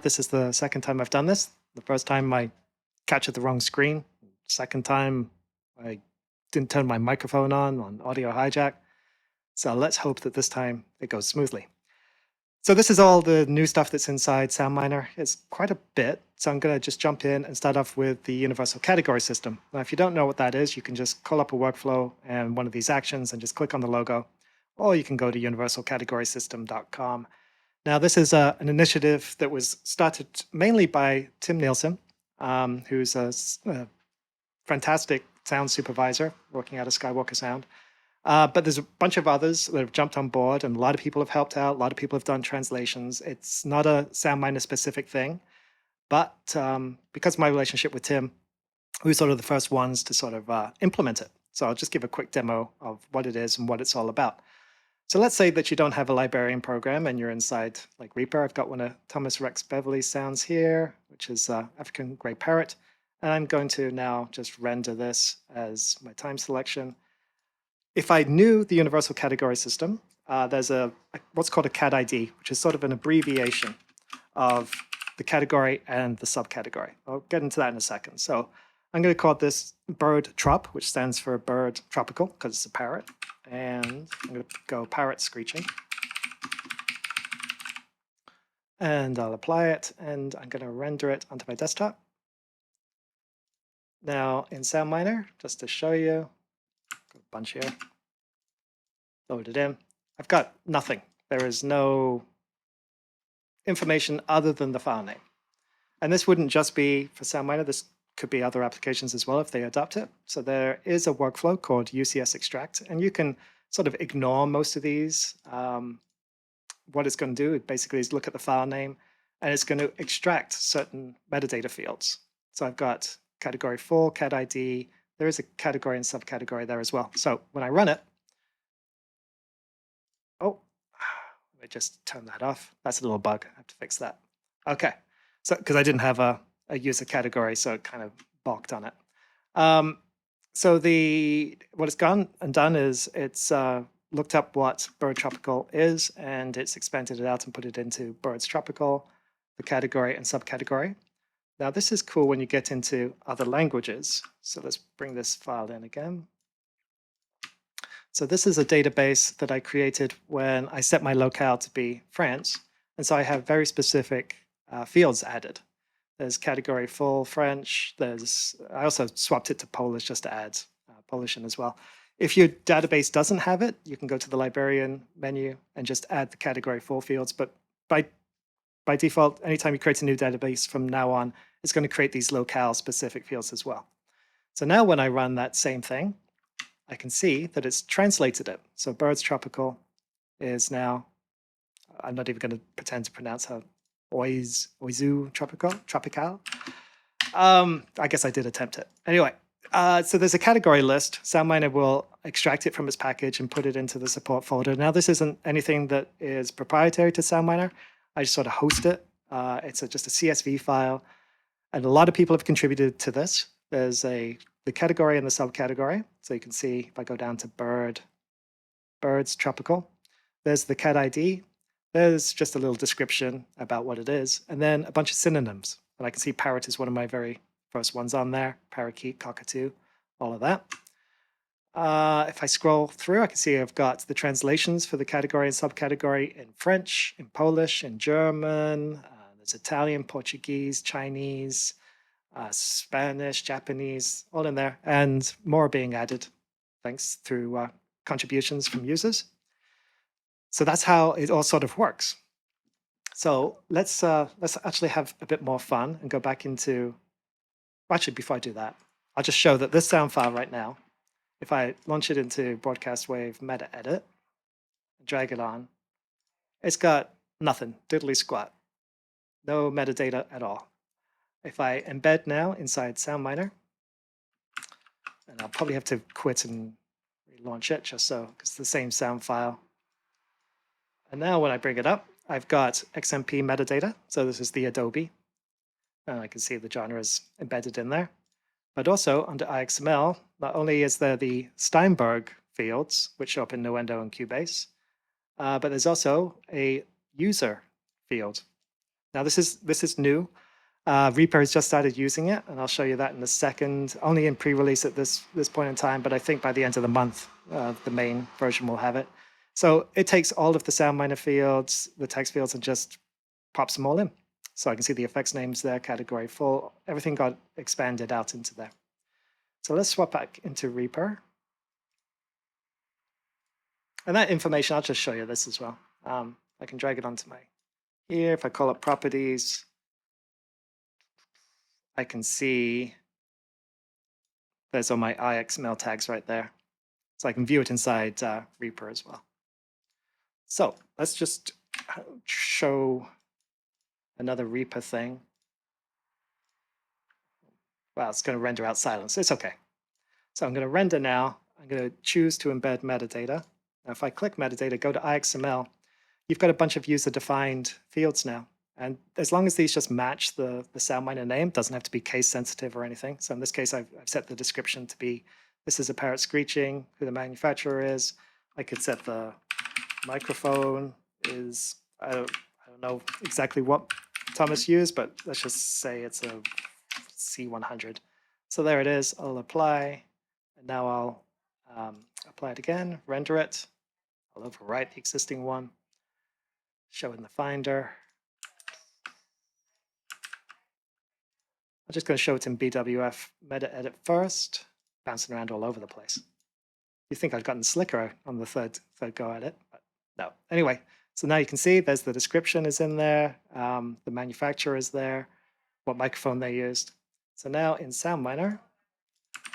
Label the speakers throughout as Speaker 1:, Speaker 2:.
Speaker 1: that this is the second time I've done this. The first time I captured the wrong screen. Second time I didn't turn my microphone on audio hijack. So let's hope that this time it goes smoothly. So this is all the new stuff that's inside Soundminer. It's quite a bit. So I'm going to just jump in and start off with the universal category system. Now, if you don't know what that is, you can just call up a workflow and one of these actions and just click on the logo, or you can go to universalcategorysystem.com. Now, this is an initiative that was started mainly by Tim Nielsen, who's a fantastic sound supervisor working out of Skywalker Sound. But there's a bunch of others that have jumped on board, and a lot of people have helped out. A lot of people have done translations. It's not a Soundminer specific thing, but because of my relationship with Tim, we were sort of the first ones to sort of implement it. So I'll just give a quick demo of what it is and what it's all about. So let's say that you don't have a librarian program and you're inside like Reaper. I've got one of Thomas Rex Beverley's sounds here, which is African Grey Parrot. And I'm going to now just render this as my time selection. If I knew the universal category system, there's what's called a CAD ID, which is sort of an abbreviation of the category and the subcategory. I'll get into that in a second. So I'm going to call this bird trop, which stands for bird tropical because it's a parrot. And I'm going to go parrot screeching. And I'll apply it, and I'm going to render it onto my desktop. Now in Soundminer, just to show you, got a bunch here, load it in. I've got nothing. There is no information other than the file name. And this wouldn't just be for Soundminer. This could be other applications as well if they adopt it. So there is a workflow called UCS extract, and you can sort of ignore most of these. What it's going to do basically is look at the file name, and it's going to extract certain metadata fields. So I've got category 4, CAD ID. There is a category and subcategory there as well. So when I run it, oh, let me just turn that off. That's a little bug. I have to fix that. Okay, so because I didn't have a user category, so it kind of balked on it. So what it's gone and done is it's looked up what bird tropical is, and it's expanded it out and put it into birds tropical, the category and subcategory. Now this is cool when you get into other languages. So let's bring this file in again. So this is a database that I created when I set my locale to be France. And so I have very specific fields added. There's category full French. I also swapped it to Polish just to add Polish in as well. If your database doesn't have it, you can go to the librarian menu and just add the category full fields. But by default, anytime you create a new database from now on, it's going to create these locale specific fields as well. So now when I run that same thing, I can see that it's translated it. So birds tropical is now, I'm not even going to pretend to pronounce how, Oizu tropical. I guess I did attempt it. Anyway, so there's a category list. Soundminer will extract it from its package and put it into the support folder. Now this isn't anything that is proprietary to Soundminer. I just sort of host it. It's just a CSV file. And a lot of people have contributed to this. There's the category and the subcategory. So you can see if I go down to birds tropical, there's the CAD ID. There's just a little description about what it is, and then a bunch of synonyms. And I can see parrot is one of my very first ones on there, parakeet, cockatoo, all of that. If I scroll through, I can see I've got the translations for the category and subcategory in French, in Polish, in German. There's Italian, Portuguese, Chinese, Spanish, Japanese, all in there, and more being added thanks through contributions from users. So that's how it all sort of works. So let's actually have a bit more fun and go back into, actually before I do that, I'll just show that this sound file right now, if I launch it into Broadcast Wave Meta Edit, drag it on, it's got nothing, diddly squat, no metadata at all. If I embed now inside Soundminer, and I'll probably have to quit and relaunch it just so, because it's the same sound file. And now when I bring it up, I've got XMP metadata. So this is the Adobe. And I can see the genre is embedded in there. But also under IXML, not only is there the Steinberg fields, which show up in Nuendo and Cubase, but there's also a user field. Now this is new. Reaper has just started using it, and I'll show you that in a second. Only in pre-release at this point in time, but I think by the end of the month, the main version will have it. So it takes all of the Soundminer fields, the text fields, and just pops them all in. So I can see the effects names there, category full, everything got expanded out into there. So let's swap back into Reaper. And that information, I'll just show you this as well. I can drag it onto my here. If I call up properties, I can see there's all my IXML tags right there. So I can view it inside Reaper as well. So let's just show another Reaper thing. Well, it's going to render out silence. It's okay. So I'm going to render now. I'm going to choose to embed metadata. Now, if I click metadata, go to IXML, you've got a bunch of user-defined fields now. And as long as these just match the Soundminer name, doesn't have to be case sensitive or anything. So in this case, I've set the description to be, this is a parrot screeching, who the manufacturer is. I could set the microphone is, I don't know exactly what Thomas used, but let's just say it's a C100. So there it is. I'll apply, and now I'll apply it again, render it. I'll overwrite the existing one, show in the Finder. I'm just going to show it in BWF meta edit first, bouncing around all over the place. You think I'd gotten slicker on the third go at it, but no. Anyway, so now you can see there's the description is in there, the manufacturer is there, what microphone they used. So now in Soundminer,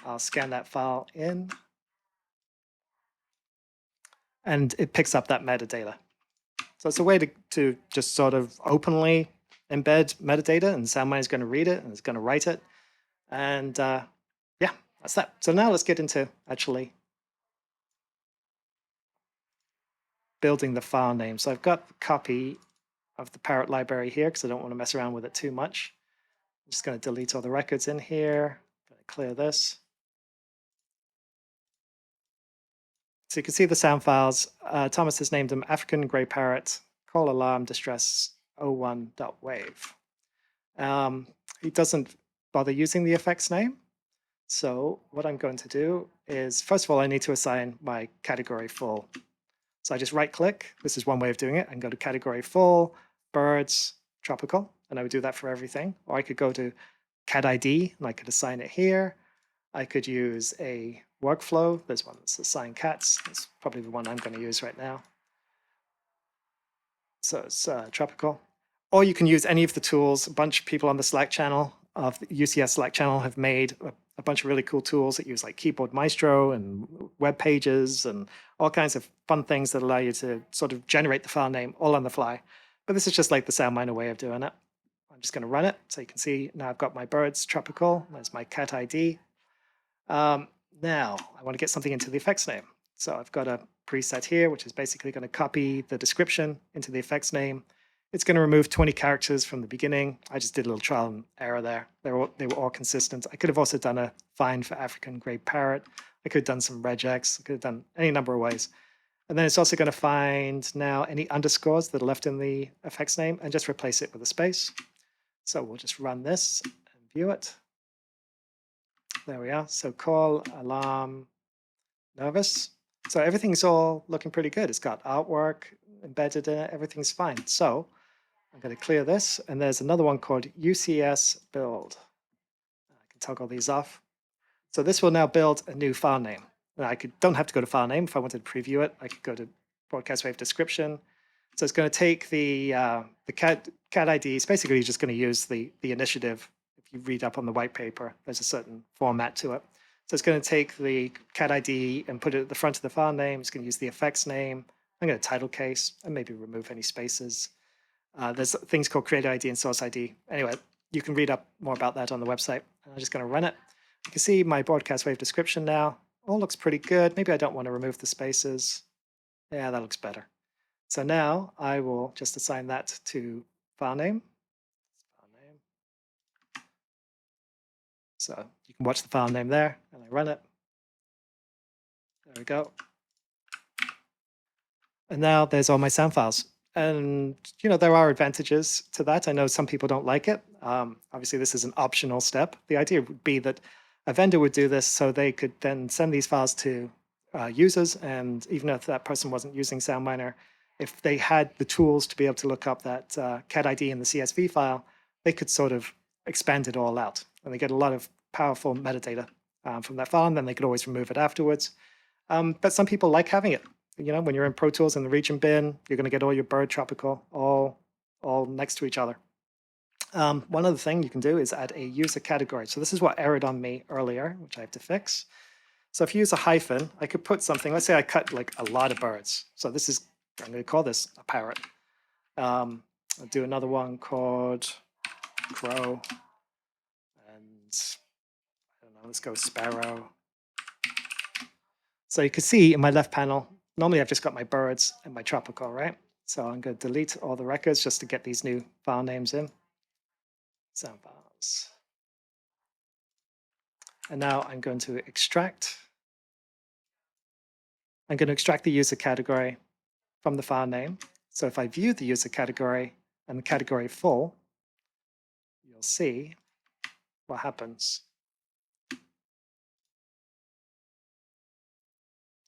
Speaker 1: I'll scan that file in, and it picks up that metadata. So it's a way to just sort of openly embed metadata, and Soundminer is going to read it and it's going to write it. And yeah, that's that. So now let's get into actually building the file name. So I've got the copy of the parrot library here because I don't want to mess around with it too much. I'm just going to delete all the records in here. I'm going to clear this. So you can see the sound files. Thomas has named them African Grey Parrot, Call Alarm Distress 01.wave. He doesn't bother using the effects name. So what I'm going to do is, first of all, I need to assign my category full. So I just right click. This is one way of doing it. I can go to category full, birds, tropical, and I would do that for everything. Or I could go to cat ID and I could assign it here. I could use a workflow. There's one that's assign cats. That's probably the one I'm going to use right now. So it's tropical. Or you can use any of the tools. A bunch of people on the Slack channel, of the UCS Slack channel, have made a bunch of really cool tools that use like Keyboard Maestro and web pages and all kinds of fun things that allow you to sort of generate the file name all on the fly. But this is just like the Soundminer way of doing it. I'm just going to run it. So you can see now I've got my birds tropical. There's my cat ID. Now I want to get something into the effects name. So I've got a preset here, which is basically going to copy the description into the effects name. It's going to remove 20 characters from the beginning. I just did a little trial and error there. They were all consistent. I could have also done a find for African Grey Parrot. I could have done some regex. I could have done any number of ways. And then it's also going to find now any underscores that are left in the effects name and just replace it with a space. So we'll just run this and view it. There we are. So call, alarm, nervous. So everything's all looking pretty good. It's got artwork embedded in it. Everything's fine. So I'm going to clear this. And there's another one called UCS build. I can toggle these off. So this will now build a new file name. And I don't have to go to file name. If I wanted to preview it, I could go to broadcast wave description. So it's going to take the cat ID. It's basically just going to use the initiative. If you read up on the white paper, there's a certain format to it. So it's going to take the cat ID and put it at the front of the file name. It's going to use the effects name. I'm going to title case and maybe remove any spaces. There's things called creator ID and source ID. Anyway, you can read up more about that on the website. I'm just going to run it. You can see my broadcast wave description now. All looks pretty good. Maybe I don't want to remove the spaces. Yeah, that looks better. So now I will just assign that to file name. So you can watch the file name there, and I run it. There we go. And now there's all my sound files. And there are advantages to that. I know some people don't like it. Obviously, this is an optional step. The idea would be that a vendor would do this so they could then send these files to users, and even if that person wasn't using Soundminer, if they had the tools to be able to look up that CAD ID in the CSV file, they could sort of expand it all out, and they get a lot of powerful metadata from that file, and then they could always remove it afterwards. But some people like having it. When you're in Pro Tools in the region bin, you're going to get all your bird tropical all next to each other. One other thing you can do is add a user category. So this is what errored on me earlier, which I have to fix. So if you use a hyphen, I could put something, let's say I cut like a lot of birds. So this is, I'm going to call this a parrot. I'll do another one called crow. And I don't know, let's go sparrow. So you can see in my left panel, normally I've just got my birds and my tropical, right? So I'm going to delete all the records just to get these new file names in. Sound files. And now I'm going to extract. I'm going to extract the user category from the file name. So if I view the user category and the category full, you'll see what happens.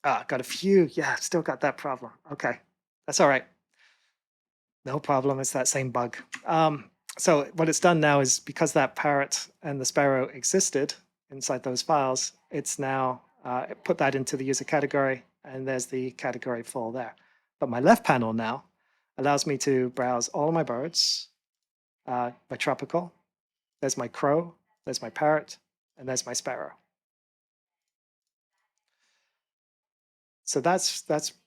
Speaker 1: Got a few. Yeah, still got that problem. Okay, that's all right. No problem. It's that same bug. So what it's done now is, because that parrot and the sparrow existed inside those files, it's now put that into the user category, and there's the category full there. But my left panel now allows me to browse all of my birds, my tropical, there's my crow, there's my parrot, and there's my sparrow. So that's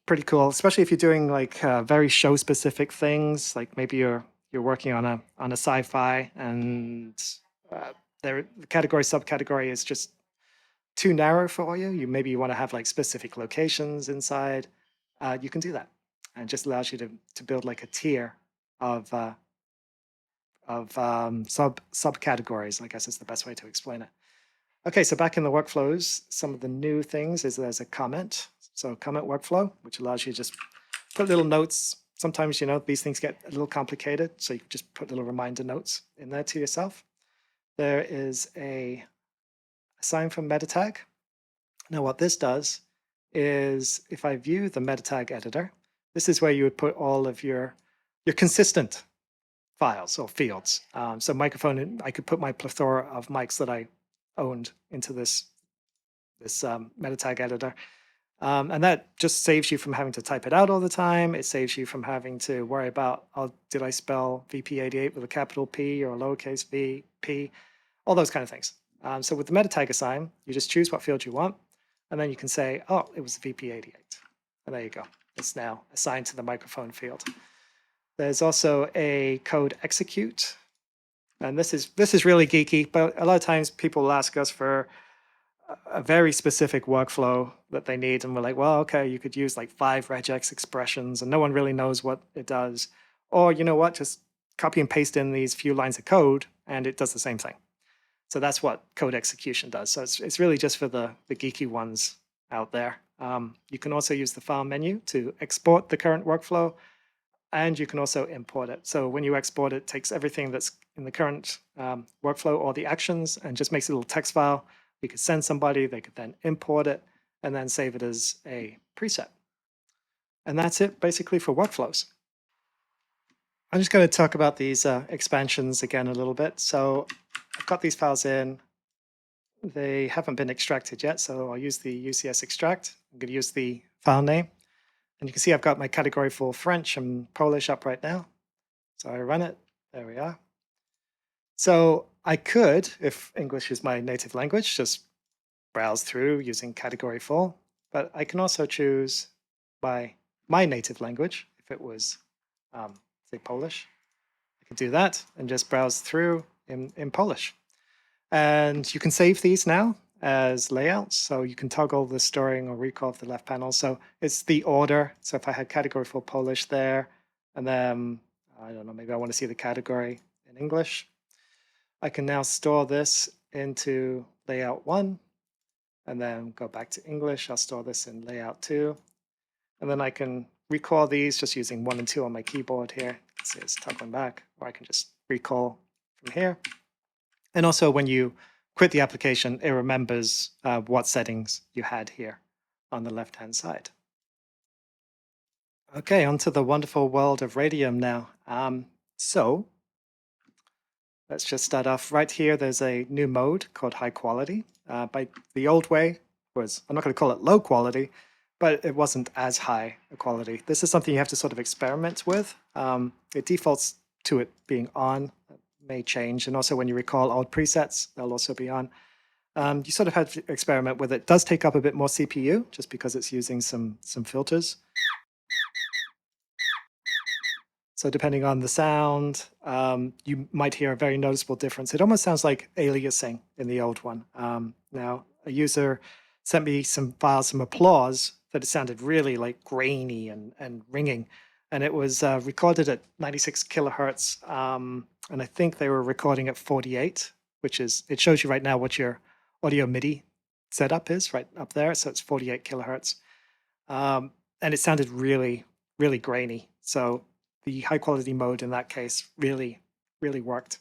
Speaker 1: pretty cool, especially if you're doing like very show specific things, like maybe you're working on a sci-fi, and the category subcategory is just too narrow for you. Maybe you want to have like specific locations inside. You can do that, and it just allows you to build like a tier of subcategories. I guess is the best way to explain it. Okay, so back in the workflows, some of the new things is there's a comment. So comment workflow, which allows you to just put little notes. Sometimes, these things get a little complicated, so you can just put little reminder notes in there to yourself. There is a assign from meta tag. Now what this does is, if I view the meta tag editor, this is where you would put all of your consistent files or fields. So microphone, I could put my plethora of mics that I owned into this meta tag editor. And that just saves you from having to type it out all the time. It saves you from having to worry about, did I spell VP88 with a capital P or a lowercase v, P, all those kind of things. So with the meta tag assign, you just choose what field you want, and then you can say, oh, it was VP88. And there you go. It's now assigned to the microphone field. There's also a code execute. And this is really geeky, but a lot of times people will ask us for a very specific workflow that they need, and we're like, well, okay, you could use like 5 regex expressions and no one really knows what it does. Or you know what, just copy and paste in these few lines of code and it does the same thing. So that's what code execution does. So it's really just for the geeky ones out there. You can also use the file menu to export the current workflow, and you can also import it. So when you export it, it takes everything that's in the current workflow or the actions and just makes a little text file. We could send somebody, they could then import it and then save it as a preset. And that's it basically for workflows. I'm just going to talk about these expansions again a little bit. So I've got these files in. They haven't been extracted yet, so I'll use the UCS extract. I'm going to use the file name. And you can see I've got my category for French and Polish up right now. So I run it. There we are. So I could, if English is my native language, just browse through using category full, but I can also choose by my native language. If it was, say, Polish, I could do that and just browse through in Polish. And you can save these now as layouts, so you can toggle the storing or recall of the left panel. So it's the order. So if I had category for Polish there, and then, I don't know, maybe I want to see the category in English, I can now store this into layout 1, and then go back to English. I'll store this in layout 2, and then I can recall these just using 1 and 2 on my keyboard here. You can see it's toggling back, or I can just recall from here. And also when you quit the application, it remembers what settings you had here on the left-hand side. Okay, onto the wonderful world of Radium now. So let's just start off right here. There's a new mode called high quality. By the old way was, I'm not going to call it low quality, but it wasn't as high a quality. This is something you have to sort of experiment with. It defaults to it being on. It may change. And also when you recall old presets, they'll also be on. You sort of have to experiment with it. It does take up a bit more CPU just because it's using some filters. So depending on the sound, you might hear a very noticeable difference. It almost sounds like aliasing in the old one. Now, a user sent me some files, some applause, that it sounded really like grainy and ringing. And it was recorded at 96 kilohertz. And I think they were recording at 48, which is, it shows you right now what your audio MIDI setup is right up there. So it's 48 kilohertz. And it sounded really, really grainy. So the high quality mode in that case really, really worked.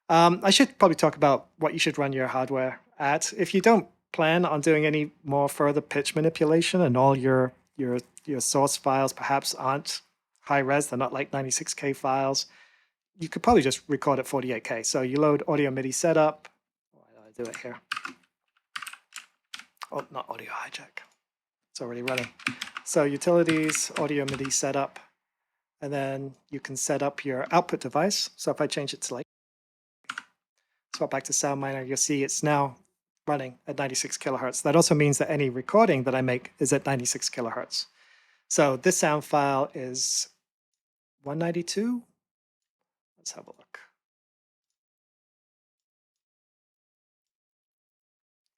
Speaker 1: I should probably talk about what you should run your hardware at. If you don't plan on doing any more further pitch manipulation and all your source files perhaps aren't high res, they're not like 96K files, you could probably just record at 48K. So you load audio MIDI setup. Why did I do it here? Oh, not audio hijack. It's already running. So utilities, audio MIDI setup. And then you can set up your output device. So if I change it to like, swap back to Soundminer, you'll see it's now running at 96 kilohertz. That also means that any recording that I make is at 96 kilohertz. So this sound file is 192. Let's have a look.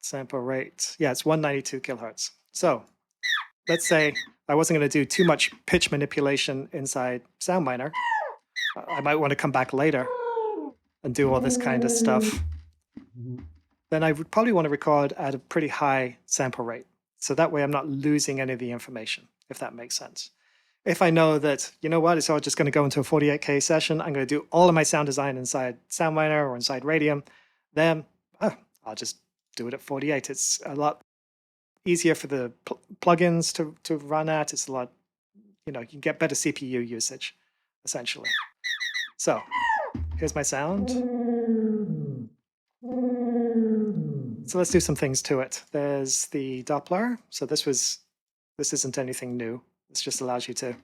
Speaker 1: Sample rate. Yeah, it's 192 kilohertz. So let's say I wasn't going to do too much pitch manipulation inside Soundminer. I might want to come back later and do all this kind of stuff. Then I would probably want to record at a pretty high sample rate. So that way I'm not losing any of the information, if that makes sense. If I know that, you know what, it's all just going to go into a 48K session, I'm going to do all of my sound design inside Soundminer or inside Radium, then I'll just do it at 48. It's a lot easier for the plugins to run at. It's a lot, you can get better CPU usage, essentially. So here's my sound. So let's do some things to it. There's the Doppler. So this isn't anything new. This just allows you to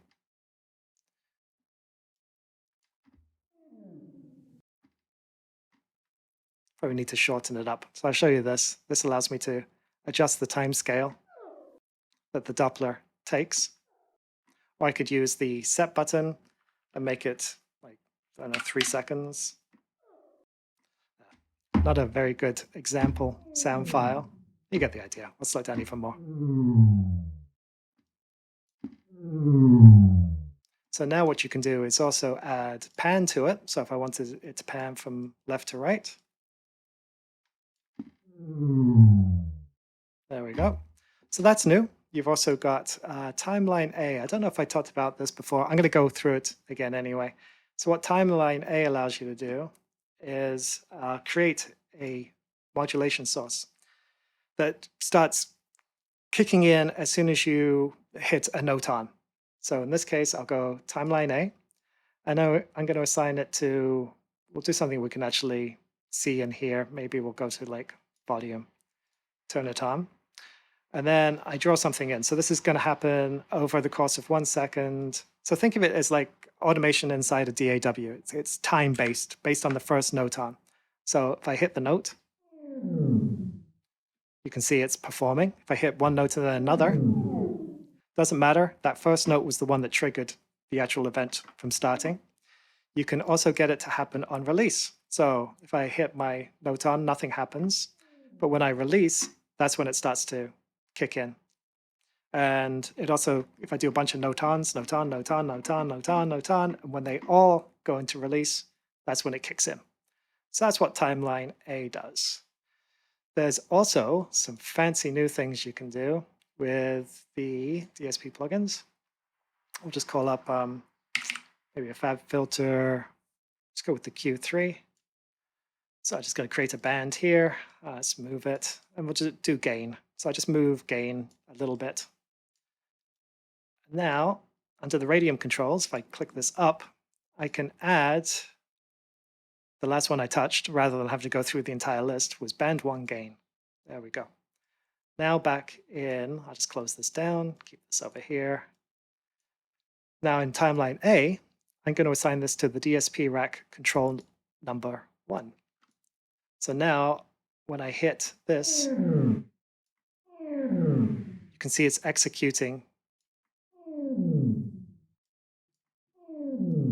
Speaker 1: probably need to shorten it up. So I'll show you this. This allows me to adjust the time scale that the Doppler takes. Or I could use the set button and make it like, I don't know, 3 seconds. Not a very good example sound file. You get the idea. I'll slow down even more. So now what you can do is also add pan to it. So if I wanted it to pan from left to right. There we go. So that's new. You've also got timeline A. I don't know if I talked about this before. I'm going to go through it again anyway. So what timeline A allows you to do is create a modulation source that starts kicking in as soon as you hit a note on. So in this case, I'll go timeline A. And now I'm going to assign it to, we'll do something we can actually see and hear. Maybe we'll go to like volume, turn it on. And then I draw something in. So this is going to happen over the course of 1 second. So think of it as like automation inside a DAW. It's time-based, based on the first note on. So if I hit the note, you can see it's performing. If I hit one note and then another, doesn't matter. That first note was the one that triggered the actual event from starting. You can also get it to happen on release. So if I hit my note on, nothing happens. But when I release, that's when it starts to kick in. And it also, if I do a bunch of note ons, note on, note on, note on, note on, note on, and when they all go into release, that's when it kicks in. So that's what timeline A does. There's also some fancy new things you can do with the DSP plugins. We'll just call up maybe a fab filter. Let's go with the Q3. So I'm just going to create a band here. Let's move it, and we'll just do gain. So I just move gain a little bit. Now, under the Radium controls, if I click this up, I can add the last one I touched, rather than having to go through the entire list, was band 1 gain. There we go. Now back in, I'll just close this down, keep this over here. Now in timeline A, I'm going to assign this to the DSP rack control number 1. So now when I hit this, you can see it's executing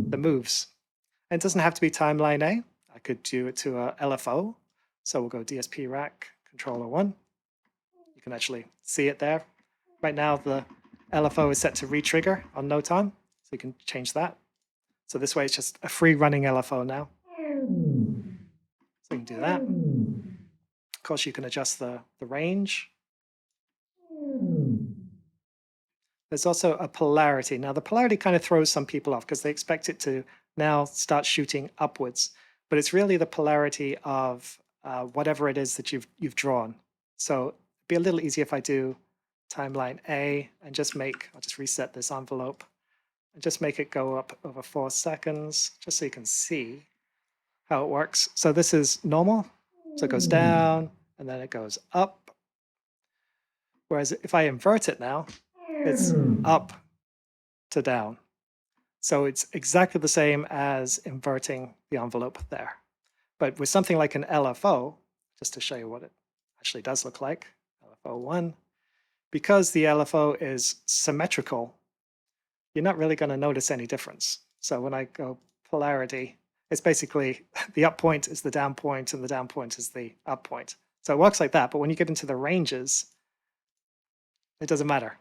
Speaker 1: the moves. And it doesn't have to be timeline A. I could do it to a LFO. So we'll go DSP rack controller 1. You can actually see it there. Right now the LFO is set to retrigger on no time, so you can change that. So this way it's just a free running LFO now. So you can do that. Of course, you can adjust the range. There's also a polarity. Now the polarity kind of throws some people off because they expect it to now start shooting upwards, but it's really the polarity of whatever it is that you've drawn. So it'd be a little easier if I do timeline A and just I'll just reset this envelope and just make it go up over 4 seconds, just so you can see how it works. So this is normal, so it goes down and then it goes up. Whereas if I invert it now, it's up to down. So it's exactly the same as inverting the envelope there. But with something like an LFO, just to show you what it actually does look like, LFO 1, because the LFO is symmetrical, you're not really going to notice any difference. So when I go polarity, it's basically the up point is the down point and the down point is the up point. So it works like that, but when you get into the ranges, it doesn't matter.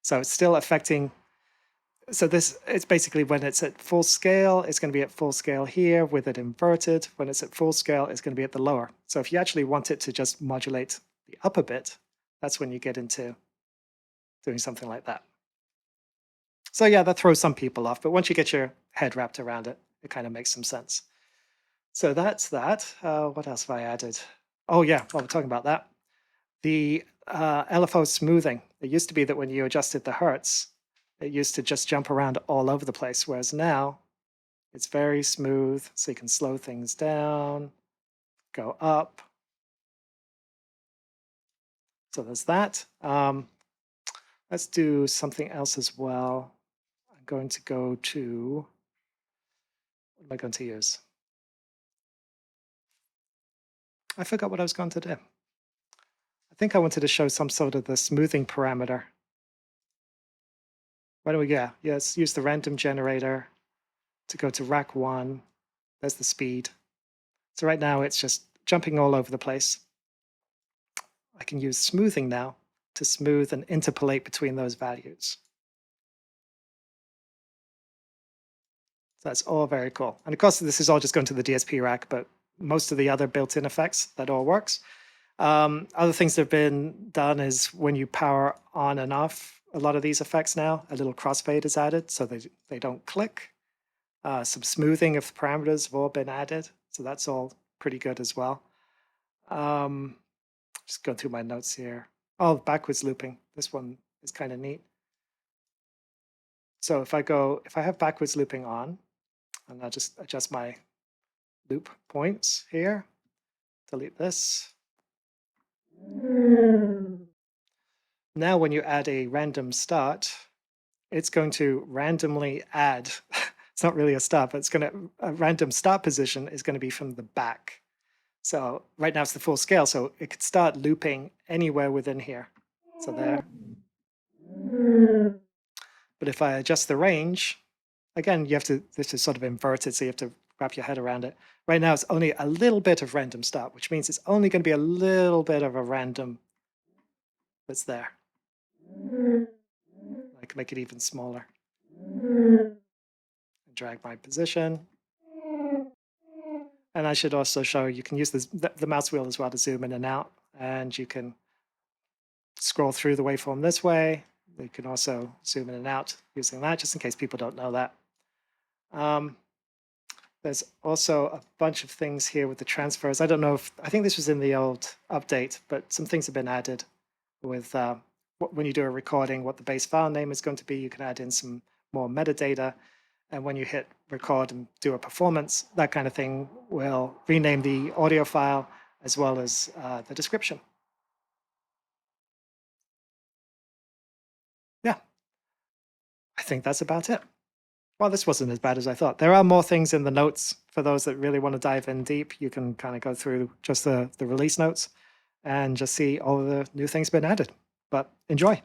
Speaker 1: So it's still affecting. So this, it's basically when it's at full scale, it's going to be at full scale here with it inverted. When it's at full scale, it's going to be at the lower. So if you actually want it to just modulate the upper bit, that's when you get into doing something like that. So yeah, that throws some people off, but once you get your head wrapped around it, it kind of makes some sense. So that's that. What else have I added? Oh yeah, while we're talking about that, the LFO smoothing. It used to be that when you adjusted the hertz, it used to just jump around all over the place, whereas now it's very smooth, so you can slow things down, go up. So there's that. Let's do something else as well. I'm going to go to, what am I going to use? I forgot what I was going to do. I think I wanted to show some sort of the smoothing parameter. Why don't we go? Yeah, let's use the random generator to go to rack 1. There's the speed. So right now it's just jumping all over the place. I can use smoothing now to smooth and interpolate between those values. So that's all very cool. And of course, this is all just going to the DSP rack, but most of the other built-in effects, that all works. Other things that have been done is when you power on and off a lot of these effects now, a little crossfade is added so they don't click. Some smoothing of parameters have all been added, so that's all pretty good as well. Just going through my notes here. Oh, backwards looping. This one is kind of neat. So if I have backwards looping on, and I'll just adjust my loop points here, delete this. Now when you add a random start, it's going to randomly add, it's not really a start, but a random start position is going to be from the back. So right now it's the full scale, so it could start looping anywhere within here. So there. But if I adjust the range, again, this is sort of inverted, so you have to wrap your head around it. Right now it's only a little bit of random start, which means it's only going to be a little bit of a random that's there. I can make it even smaller. Drag my position. And I should also show you can use the mouse wheel as well to zoom in and out, and you can scroll through the waveform this way, You can also zoom in and out using that, just in case people don't know that. There's also a bunch of things here with the transfers. I don't know if, I think this was in the old update, but some things have been added with when you do a recording, what the base file name is going to be. You can add in some more metadata. And when you hit record and do a performance, that kind of thing will rename the audio file as well as the description. Yeah, I think that's about it. Well, this wasn't as bad as I thought. There are more things in the notes for those that really want to dive in deep. You can kind of go through just the release notes and just see all of the new things been added. But enjoy.